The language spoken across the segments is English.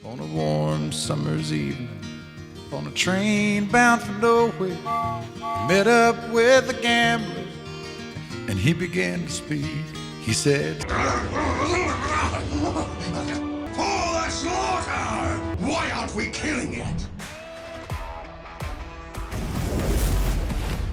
On a warm summer's evening, on a train bound for nowhere, he met up with a gambler, and he began to speak. He said, "For the slaughter! Why aren't we killing it?"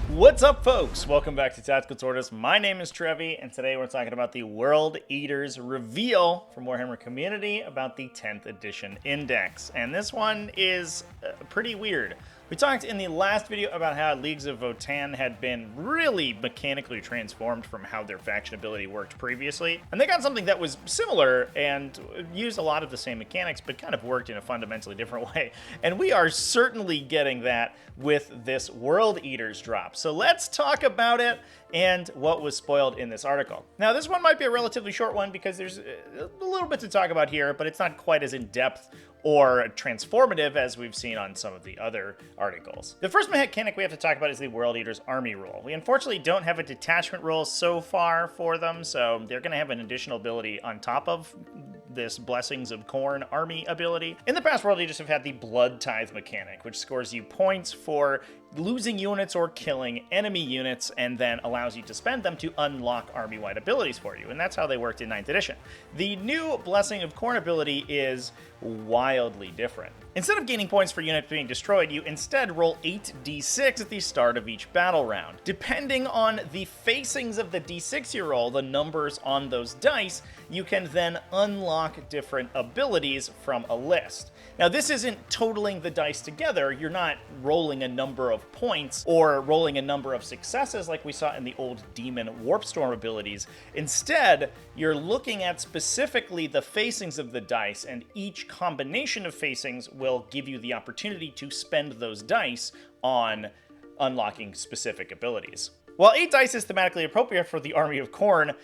What's up, folks? Welcome back to TacticalTortoise. My name is Trevi, and today we're talking about the World Eaters reveal from Warhammer Community about the 10th edition index. And this one is pretty weird. We talked in the last video about how Leagues of Votann had been really mechanically transformed from how their faction ability worked previously. And they got something that was similar and used a lot of the same mechanics, but kind of worked in a fundamentally different way. And we are certainly getting that with this World Eaters drop. So let's talk about it and what was spoiled in this article. Now, this one might be a relatively short one because there's a little bit to talk about here, but it's not quite as in-depth or transformative as we've seen on some of the other articles. The first mechanic we have to talk about is the World Eaters army rule. We unfortunately don't have a detachment rule so far for them, so they're going to have an additional ability on top of this Blessings of Khorne army ability. In the past, World Eaters have had the Blood Tithe mechanic, which scores you points for losing units or killing enemy units, and then allows you to spend them to unlock army-wide abilities for you, and that's how they worked in 9th edition. The new Blessing of Khorne ability is wildly different. Instead of gaining points for units being destroyed, you instead roll 8d6 at the start of each battle round. Depending on the facings of the d6 you roll, the numbers on those dice, you can then unlock different abilities from a list. Now, this isn't totaling the dice together. You're not rolling a number of points or rolling a number of successes like we saw in the old Demon Warpstorm abilities. Instead, you're looking at specifically the facings of the dice, and each combination of facings will give you the opportunity to spend those dice on unlocking specific abilities. While 8 dice is thematically appropriate for the Army of Khorne,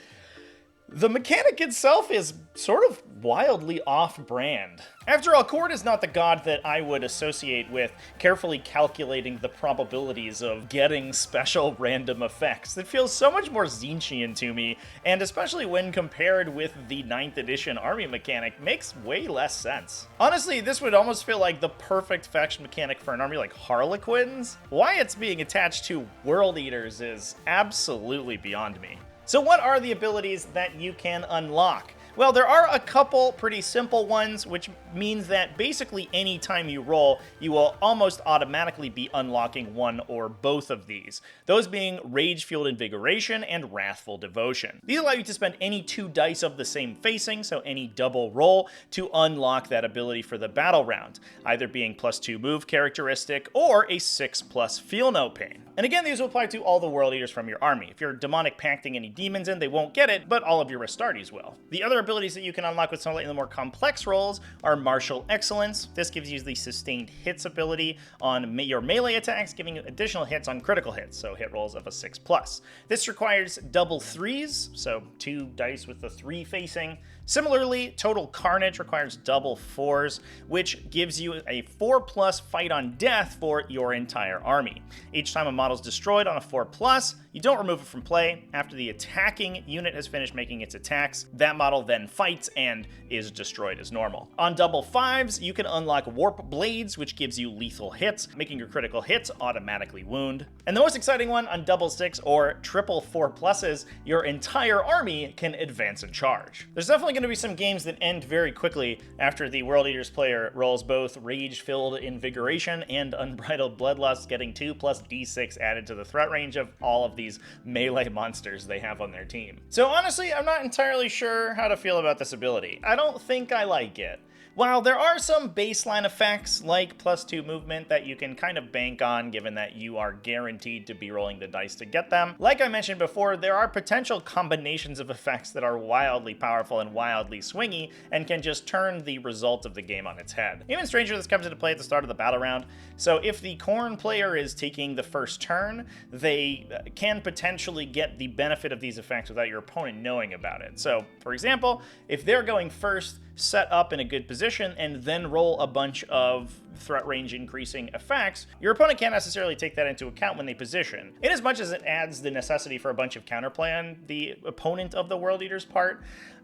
the mechanic itself is sort of wildly off-brand. After all, Khorne is not the god that I would associate with carefully calculating the probabilities of getting special random effects. It feels so much more Tzeentchian to me, and especially when compared with the 9th edition army mechanic, makes way less sense. Honestly, this would almost feel like the perfect faction mechanic for an army like Harlequins. Why it's being attached to World Eaters is absolutely beyond me. So what are the abilities that you can unlock? Well, there are a couple pretty simple ones, which means that basically any time you roll, you will almost automatically be unlocking one or both of these. Those being Rage-Fueled Invigoration and Wrathful Devotion. These allow you to spend any 2 dice of the same facing, so any double roll, to unlock that ability for the battle round, either being +2 move characteristic or a 6+ Feel No Pain. And again, these will apply to all the World Eaters from your army. If you're demonic pacting any demons in, they won't get it, but all of your Astartes will. The other abilities that you can unlock with slightly more complex rolls are Martial Excellence. This gives you the sustained hits ability on your melee attacks, giving you additional hits on critical hits, so hit rolls of a 6+. This requires double 3s, so 2 dice with the 3 facing. Similarly, Total Carnage requires double 4s, which gives you a 4+ fight on death for your entire army. Each time a model is destroyed on a 4+, you don't remove it from play. After the attacking unit has finished making its attacks, that model then fights and is destroyed as normal. On double 5s, you can unlock Warp Blades, which gives you lethal hits, making your critical hits automatically wound. And the most exciting one, on double 6 or triple 4+, your entire army can advance and charge. There's definitely going to be some games that end very quickly after the World Eaters player rolls both Rage-Filled Invigoration and Unbridled Bloodlust, getting 2+ d6 added to the threat range of all of these melee monsters they have on their team. So honestly, I'm not entirely sure how to feel about this ability. I don't think I like it. While there are some baseline effects like +2 movement that you can kind of bank on given that you are guaranteed to be rolling the dice to get them, like I mentioned before, there are potential combinations of effects that are wildly powerful and wildly swingy and can just turn the result of the game on its head. Even stranger, this comes into play at the start of the battle round, so if the Khorne player is taking the first turn, they can potentially get the benefit of these effects without your opponent knowing about it. So, for example, if they're going first, set up in a good position, and then roll a bunch of threat range increasing effects, your opponent can't necessarily take that into account when they position. In as much as it adds the necessity for a bunch of counterplay on the opponent of the World Eater's part,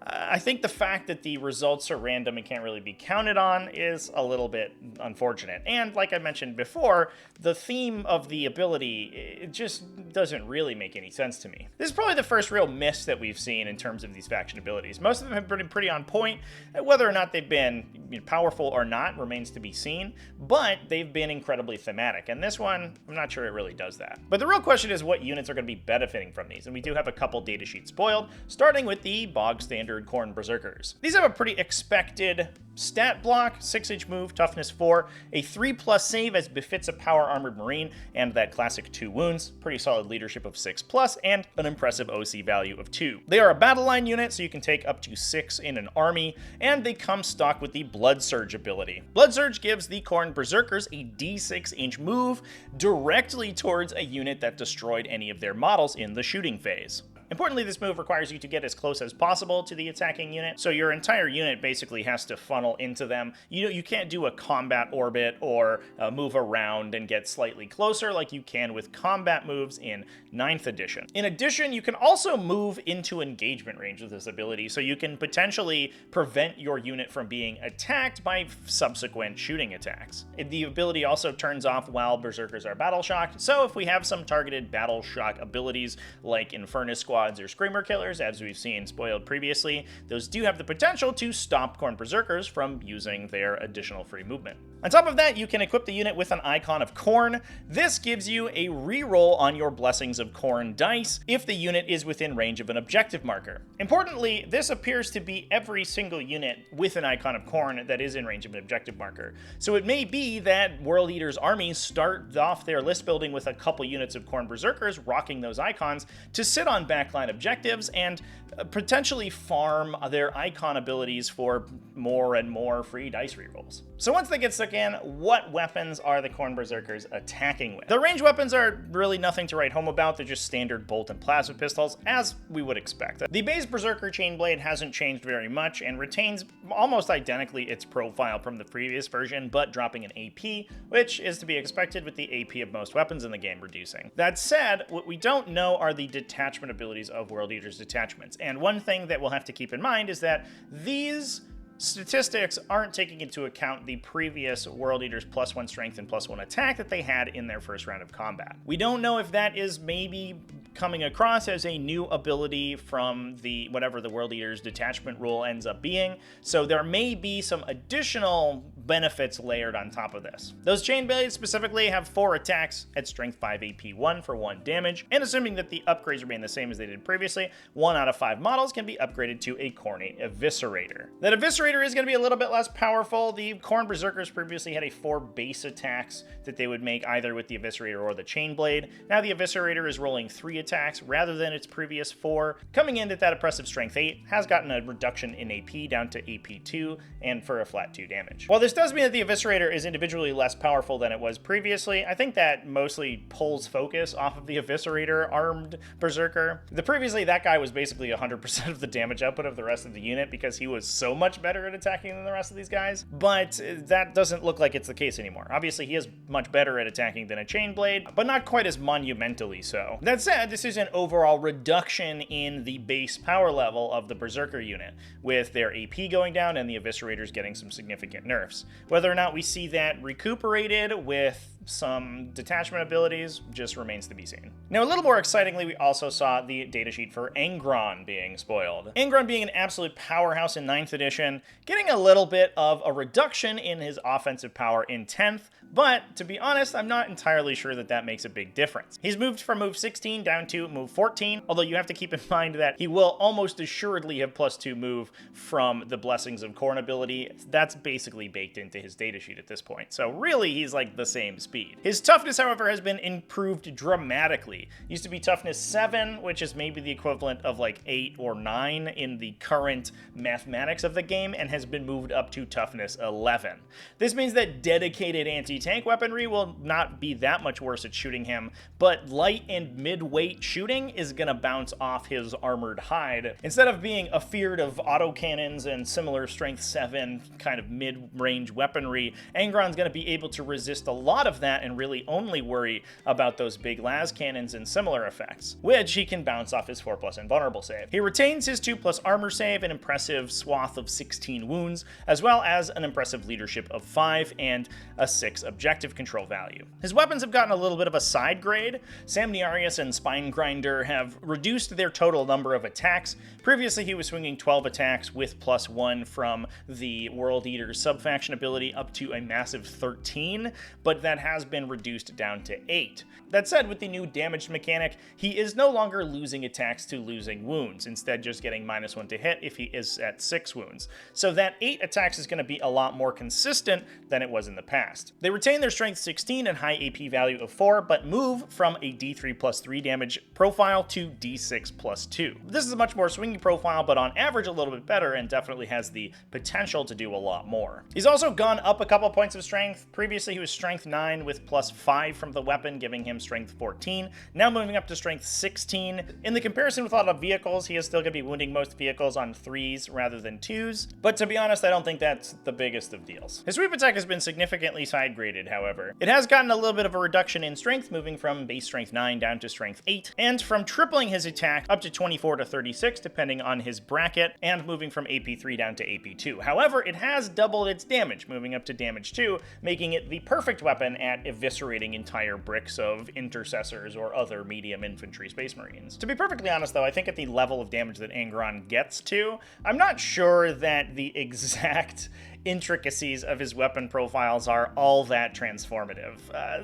I think the fact that the results are random and can't really be counted on is a little bit unfortunate. And like I mentioned before, the theme of the ability, it just doesn't really make any sense to me. This is probably the first real miss that we've seen in terms of these faction abilities. Most of them have been pretty on point. Whether or not they've been powerful or not remains to be seen, but they've been incredibly thematic. And this one, I'm not sure it really does that. But the real question is what units are going to be benefiting from these. And we do have a couple datasheets spoiled, starting with the bog standard Khorne Berserkers. These have a pretty expected stat block, 6-inch move, toughness 4, a 3+ save as befits a power armored marine, and that classic 2 wounds, pretty solid leadership of 6+, and an impressive OC value of 2. They are a battle line unit, so you can take up to 6 in an army, and they come stocked with the Blood Surge ability. Blood Surge gives the Khorne Berserkers a D6-inch move directly towards a unit that destroyed any of their models in the shooting phase. Importantly, this move requires you to get as close as possible to the attacking unit, so your entire unit basically has to funnel into them. You can't do a combat orbit or move around and get slightly closer like you can with combat moves in 9th edition. In addition, you can also move into engagement range with this ability, so you can potentially prevent your unit from being attacked by subsequent shooting attacks. The ability also turns off while Berserkers are battle shocked, so if we have some targeted battle shock abilities like Infernus Squad or Screamer Killers, as we've seen spoiled previously, those do have the potential to stop Khorne Berserkers from using their additional free movement. On top of that, you can equip the unit with an icon of Khorne. This gives you a reroll on your Blessings of Khorne dice if the unit is within range of an objective marker. Importantly, this appears to be every single unit with an icon of Khorne that is in range of an objective marker. So it may be that World Eater's armies start off their list building with a couple units of Khorne Berserkers rocking those icons to sit on backline objectives and potentially farm their icon abilities for more and more free dice rerolls. So once they get stuck in, what weapons are the Khorne Berserkers attacking with? The range weapons are really nothing to write home about. They're just standard bolt and plasma pistols, as we would expect. The base Berserker Chainblade hasn't changed very much and retains almost identically its profile from the previous version, but dropping an AP, which is to be expected with the AP of most weapons in the game reducing. That said, what we don't know are the detachment abilities of World Eater's detachments. And one thing that we'll have to keep in mind is that these statistics aren't taking into account the previous World Eater's +1 strength and +1 attack that they had in their first round of combat. We don't know if that is maybe coming across as a new ability from the whatever the World Eater's detachment rule ends up being, so there may be some additional benefits layered on top of this. Those Chainblades specifically have 4 attacks at strength 5 AP 1 for 1 damage, and assuming that the upgrades remain the same as they did previously, 1 out of 5 models can be upgraded to a Khorne Eviscerator. That Eviscerator is going to be a little bit less powerful. The Khorne Berserkers previously had a 4 base attacks that they would make either with the Eviscerator or the Chainblade. Now the Eviscerator is rolling 3 attacks rather than its previous 4. Coming in at that impressive strength 8, has gotten a reduction in AP down to AP 2 and for a flat 2 damage. While this does mean that the Eviscerator is individually less powerful than it was previously, I think that mostly pulls focus off of the Eviscerator armed Berserker. Previously, that guy was basically 100% of the damage output of the rest of the unit because he was so much better at attacking than the rest of these guys, but that doesn't look like it's the case anymore. Obviously, he is much better at attacking than a Chainblade, but not quite as monumentally so. That said, this is an overall reduction in the base power level of the Berserker unit, with their AP going down and the Eviscerators getting some significant nerfs. Whether or not we see that recuperated with some detachment abilities just remains to be seen. Now, a little more excitingly, we also saw the datasheet for Angron being spoiled. Angron being an absolute powerhouse in 9th edition, getting a little bit of a reduction in his offensive power in 10th, but to be honest, I'm not entirely sure that that makes a big difference. He's moved from move 16 down to move 14, although you have to keep in mind that he will almost assuredly have +2 move from the Blessings of Khorne ability. That's basically baked into his datasheet at this point. So really, he's like the same speed speed. His toughness, however, has been improved dramatically. Used to be toughness 7, which is maybe the equivalent of like 8 or 9 in the current mathematics of the game, and has been moved up to toughness 11. This means that dedicated anti-tank weaponry will not be that much worse at shooting him, but light and mid-weight shooting is gonna bounce off his armored hide. Instead of being afeared of autocannons and similar strength 7 kind of mid-range weaponry, Angron's gonna be able to resist a lot of that and really only worry about those big las cannons and similar effects, which he can bounce off his 4+ invulnerable save. He retains his 2+ armor save, an impressive swath of 16 wounds, as well as an impressive leadership of 5 and a 6 objective control value. His weapons have gotten a little bit of a side grade. Samniarius and Spinegrinder have reduced their total number of attacks. Previously, he was swinging 12 attacks with +1 from the World Eater's subfaction ability up to a massive 13, but that has been reduced down to 8. That said, with the new damaged mechanic, he is no longer losing attacks to losing wounds, instead just getting -1 to hit if he is at 6 wounds. So that 8 attacks is going to be a lot more consistent than it was in the past. They retain their strength 16 and high AP value of 4, but move from a D3+3 damage profile to D6+2. This is a much more swingy profile, but on average a little bit better, and definitely has the potential to do a lot more. He's also gone up a couple points of strength. Previously he was strength 9 with +5 from the weapon, giving him strength 14, now moving up to strength 16. In the comparison with a lot of vehicles, he is still going to be wounding most vehicles on 3s rather than 2s, but to be honest, I don't think that's the biggest of deals. His sweep attack has been significantly side graded, however. It has gotten a little bit of a reduction in strength, moving from base strength 9 down to strength 8, and from tripling his attack up to 24 to 36, depending on his bracket, and moving from AP3 down to AP2. However, it has doubled its damage, moving up to damage 2, making it the perfect weapon at eviscerating entire bricks of intercessors or other medium infantry space marines. To be perfectly honest though, I think at the level of damage that Angron gets to, I'm not sure that the exact intricacies of his weapon profiles are all that transformative.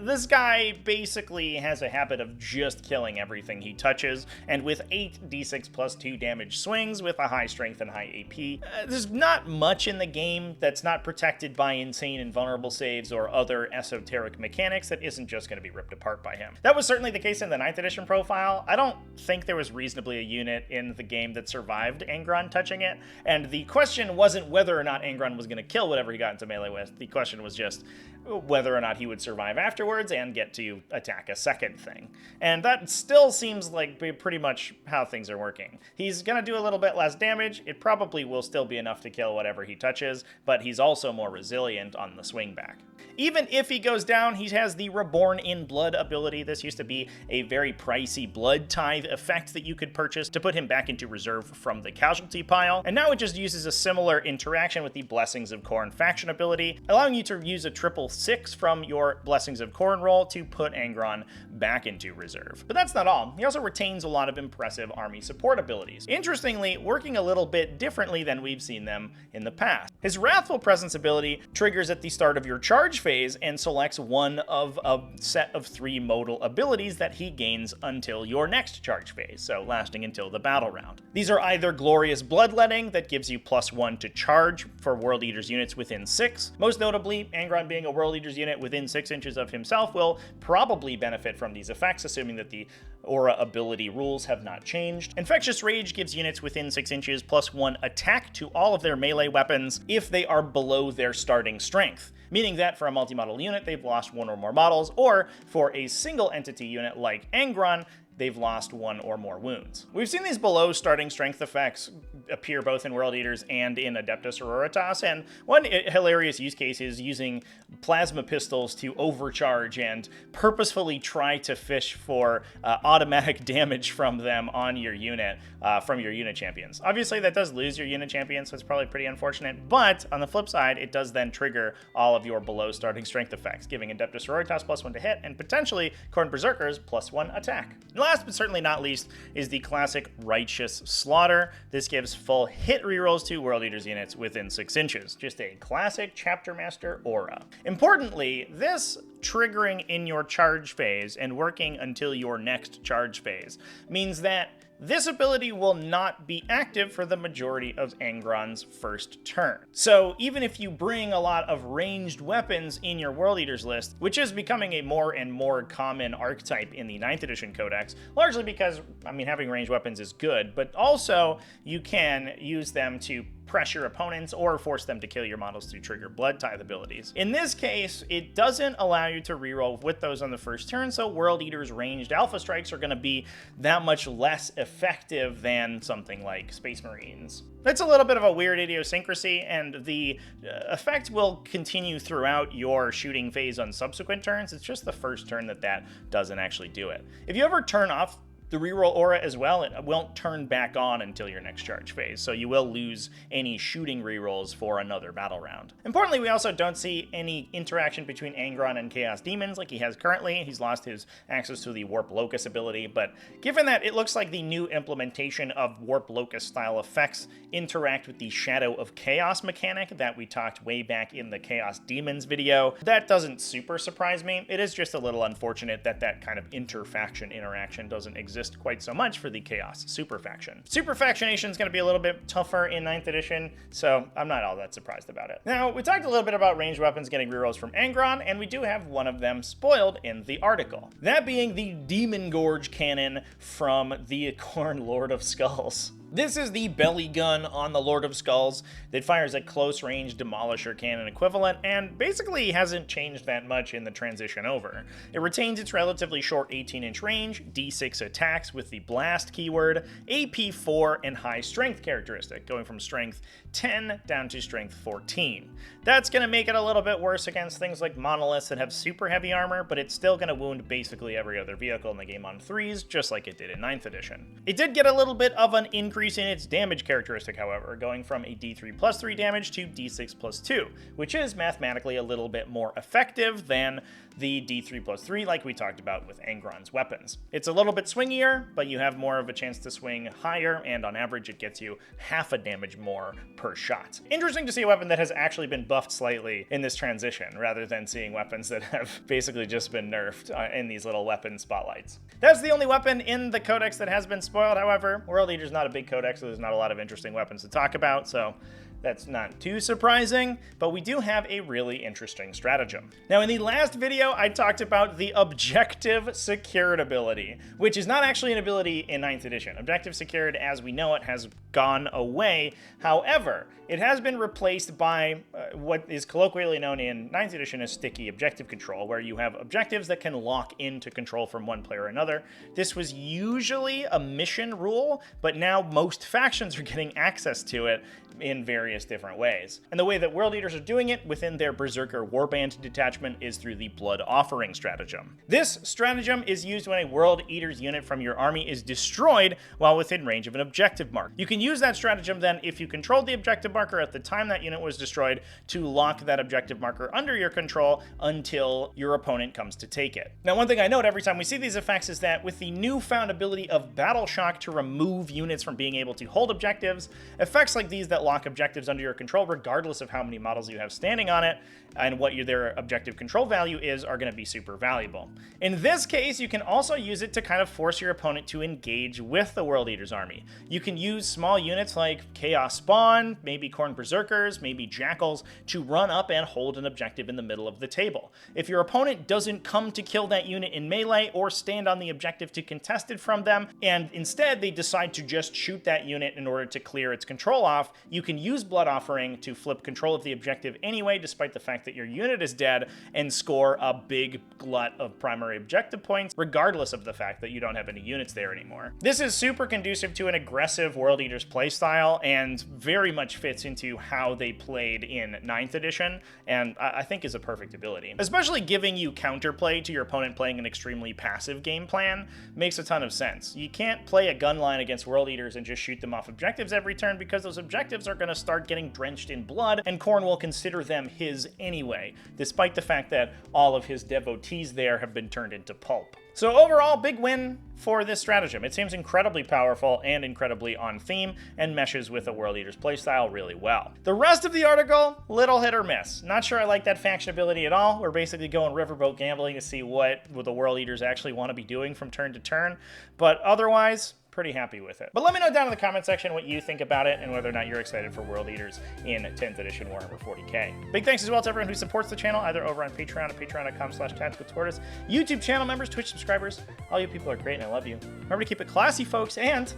This guy basically has a habit of just killing everything he touches, and with 8 D6+2 damage swings with a high strength and high AP, there's not much in the game that's not protected by insane invulnerable saves or other esoteric mechanics that isn't just going to be ripped apart by him. That was certainly the case in the 9th edition profile. I don't think there was reasonably a unit in the game that survived Angron touching it, and the question wasn't whether or not Angron was going to kill whatever he got into melee with. The question was just whether or not he would survive afterwards and get to attack a second thing. And that still seems like pretty much how things are working. He's going to do a little bit less damage. It probably will still be enough to kill whatever he touches, but he's also more resilient on the swing back. Even if he goes down, he has the Reborn in Blood ability. This used to be a very pricey blood tithe effect that you could purchase to put him back into reserve from the casualty pile, and now it just uses a similar interaction with the Blessings of Khorne faction ability, allowing you to use a 666 from your Blessings of Khorne roll to put Angron back into reserve. But that's not all. He also retains a lot of impressive army support abilities, interestingly working a little bit differently than we've seen them in the past. His Wrathful Presence ability triggers at the start of your charge phase and selects one of a set of 3 modal abilities that he gains until your next charge phase, so lasting until the battle round. These are either Glorious Bloodletting, that gives you +1 to charge for World Eaters units within 6. Most notably, Angron being a World Eaters unit within 6 inches of himself will probably benefit from these effects, assuming that the aura ability rules have not changed. Infectious Rage gives units within 6 inches +1 attack to all of their melee weapons if they are below their starting strength, meaning that for a multi-model unit, they've lost 1 or more models, or for a single entity unit like Angron, they've lost 1 or more wounds. We've seen these below starting strength effects appear both in World Eaters and in Adeptus Sororitas, and one hilarious use case is using plasma pistols to overcharge and purposefully try to fish for automatic damage from them on your unit, from your unit champions. Obviously that does lose your unit champion, so it's probably pretty unfortunate, but on the flip side, it does then trigger all of your below starting strength effects, giving Adeptus Sororitas +1 to hit, and potentially Khorne Berserkers +1 attack. Last but certainly not least is the classic Righteous Slaughter. This gives full hit rerolls to World Eaters units within 6 inches. Just a classic Chapter Master aura. Importantly, this triggering in your charge phase and working until your next charge phase means that this ability will not be active for the majority of Angron's first turn. So even if you bring a lot of ranged weapons in your World Eaters list, which is becoming a more and more common archetype in the 9th edition codex, largely because, I mean, having ranged weapons is good, but also you can use them to pressure opponents or force them to kill your models to trigger blood tithe abilities. In this case, it doesn't allow you to reroll with those on the first turn, so World Eater's ranged alpha strikes are going to be that much less effective than something like Space Marines. That's a little bit of a weird idiosyncrasy, and the effect will continue throughout your shooting phase on subsequent turns. It's just the first turn that doesn't actually do it. If you ever turn off the reroll aura as well, it won't turn back on until your next charge phase, so you will lose any shooting rerolls for another battle round. Importantly, we also don't see any interaction between Angron and Chaos Demons like he has currently. He's lost his access to the Warp Locus ability, but given that it looks like the new implementation of Warp Locus style effects interact with the Shadow of Chaos mechanic that we talked way back in the Chaos Demons video, that doesn't super surprise me. It is just a little unfortunate that that kind of inter-faction interaction doesn't exist quite so much for the Chaos Super Faction. Super Factionation is going to be a little bit tougher in 9th edition, so I'm not all that surprised about it. Now, we talked a little bit about ranged weapons getting rerolls from Angron, and we do have one of them spoiled in the article. That being the Demon Gorge cannon from the Acorn Lord of Skulls. This is the belly gun on the Lord of Skulls that fires a close-range Demolisher cannon equivalent, and basically hasn't changed that much in the transition over. It retains its relatively short 18-inch range, D6 attacks with the blast keyword, AP 4, and high strength characteristic, going from strength 10 down to strength 14. That's going to make it a little bit worse against things like monoliths that have super heavy armor, but it's still going to wound basically every other vehicle in the game on 3s, just like it did in 9th edition. It did get a little bit of an increase in its damage characteristic, however, going from a D3 plus 3 damage to D6 plus 2, which is mathematically a little bit more effective than the D3 plus 3 like we talked about with Angron's weapons. It's a little bit swingier, but you have more of a chance to swing higher, and on average it gets you half a damage more per shot. Interesting to see a weapon that has actually been buffed slightly in this transition, rather than seeing weapons that have basically just been nerfed in these little weapon spotlights. That's the only weapon in the codex that has been spoiled, however. World Eater's not a big codex, so there's not a lot of interesting weapons to talk about, so that's not too surprising, but we do have a really interesting stratagem. Now, in the last video, I talked about the Objective Secured ability, which is not actually an ability in 9th edition. Objective Secured, as we know it, has gone away. However, it has been replaced by what is colloquially known in 9th edition as Sticky Objective Control, where you have objectives that can lock into control from one player or another. This was usually a mission rule, but now most factions are getting access to it in various different ways. And the way that World Eaters are doing it within their Berserker Warband detachment is through the Blood Offering stratagem. This stratagem is used when a World Eaters unit from your army is destroyed while within range of an objective mark. You can use that stratagem then if you controlled the objective marker at the time that unit was destroyed to lock that objective marker under your control until your opponent comes to take it. Now, one thing I note every time we see these effects is that with the newfound ability of Battle Shock to remove units from being able to hold objectives, effects like these that lock objectives under your control, regardless of how many models you have standing on it and what their objective control value is, are going to be super valuable. In this case, you can also use it to kind of force your opponent to engage with the World Eaters army. You can use small units like Chaos Spawn, maybe Khorne Berserkers, maybe Jackals, to run up and hold an objective in the middle of the table. If your opponent doesn't come to kill that unit in melee or stand on the objective to contest it from them, and instead they decide to just shoot that unit in order to clear its control off, you can use Blood Offering to flip control of the objective anyway, despite the fact that your unit is dead, and score a big glut of primary objective points, regardless of the fact that you don't have any units there anymore. This is super conducive to an aggressive World Eaters playstyle, and very much fits into how they played in 9th edition, and I think is a perfect ability. Especially giving you counterplay to your opponent playing an extremely passive game plan makes a ton of sense. You can't play a gun line against World Eaters and just shoot them off objectives every turn, because those objectives are going to start getting drenched in blood, and Khorne will consider them his anyway, despite the fact that all of his devotees there have been turned into pulp. So overall, big win for this stratagem. It seems incredibly powerful and incredibly on theme, and meshes with a World Eaters playstyle really well. The rest of the article, little hit or miss. Not sure I like that faction ability at all. We're basically going riverboat gambling to see what the World Eaters actually want to be doing from turn to turn, but otherwise, pretty happy with it. But let me know down in the comment section what you think about it and whether or not you're excited for World Eaters in 10th edition Warhammer 40k. Big thanks as well to everyone who supports the channel, either over on Patreon at patreon.com/TacticalTortoise, YouTube channel members, Twitch subscribers. All you people are great and I love you. Remember to keep it classy, folks, and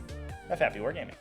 have happy wargaming.